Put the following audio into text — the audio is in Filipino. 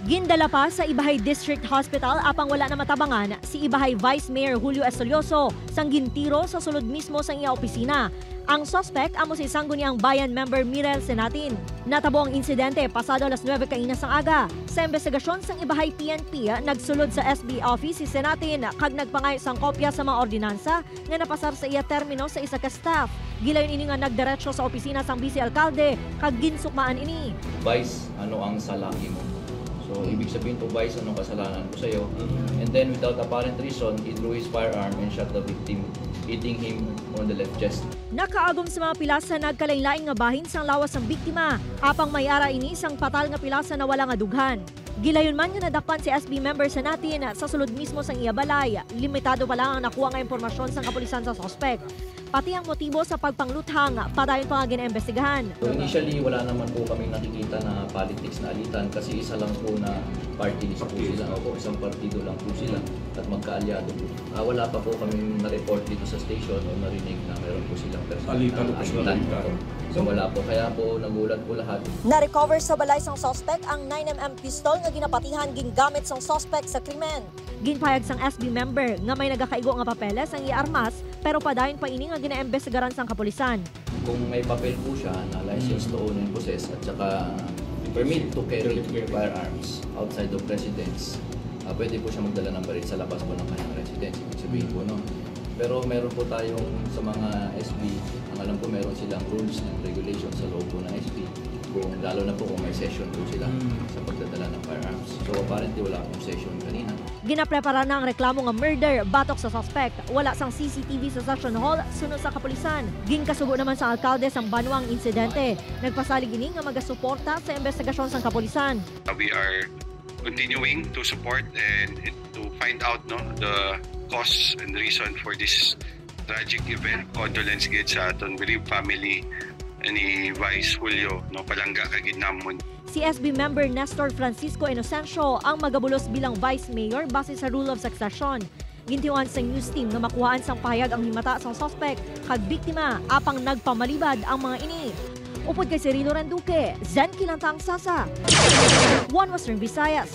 Gindala pa sa Ibahay District Hospital apang wala na matabangan si Ibahay Vice Mayor Julio Estolioso sang gintiro sa sulod mismo sa iya opisina. Ang suspect amo si Sangguniang Bayan member Mirel Senatin. Natabo ang insidente pasado alas 9 kainas ng aga. Sa investigasyon sang Ibahay PNP, nagsulod sa SB office si Senatin kag nagpangay sang kopya sa mga ordinansa nga napasar sa iya termino sa isa ka staff. Gilayon ini nga nagdiretso sa opisina sang Vice Alcalde kag ginsukmaan ini. Vice, ano ang salaki mo? So, ibig sabihin po, Vice, anong kasalanan ko sa'yo? And then, without apparent reason, he drew his firearm and shot the victim, hitting him on the left chest. Nakaagom sa mga pilasa nagkalain-laing nga bahin sang lawas ng biktima, apang may-ara ini sang patal nga pilasa na wala nga dughan. Gilayon man nga nadakpan si SB member sa natin sa sulod mismo sang iya balay, limitado pa lang ang nakuha nga impormasyon sang kapulisan sa suspect. Pati ang motibo sa pagpangluthang, padayon pa nga ginaimbestigahan. So initially, wala naman po kaming nakikita na politics na alitan kasi isa lang po na party list po sila. O isang partido lang po sila at magkaalyado po. Wala pa po kaming na-report dito sa station o narinig na meron po silang personal na alitan. So wala po, kaya po nagulat po lahat. Na-recover sa balay sang suspect ang 9mm pistol nga ginapatihan gingamit sang suspect sa krimen. Ginpayag sang SB member nga may nagakaigo nga papeles ang i-armas pero padayon pa ini nga ginaimbestigaran sang kapulisan. Kung may papel po siya na license to own and possess at saka permit to carry firearms outside of residence, pwede po siya magdala ng baril sa labas po ng kanyang residence. Ibig sabihin po, no? Pero meron po tayong sa mga SB, ang alam ko meron silang rules and regulations sa loob po ng SB. Kung, lalo na po kung may session po sila sa pagdadala ng firearms. So apparently wala akong session kanina. Ginaprepara na ang reklamo nga murder batok sa suspect. Wala sang CCTV sa session hall sunod sa kapulisan. Ginkasubo naman sa alkalde sang banwang insidente. Nagpasalig ini nga magasuporta sa investigasyon sang kapulisan. We are continuing to support and to find out the cause and reason for this tragic event. Condolence gid sa aton bereaved family ni Vice Julio Palangga kag Ginamon. Si SB member Nestor Francisco Inocencio ang magabulos bilang Vice Mayor base sa rule of succession. Gintiwan sa news team nga makuhaan sang pahayag ang himata sa suspect kag biktima apang nagpamalibad ang mga ini. Upod kay Cirilo Renduque, Zen Kilantang Sasa, One Western Visayas.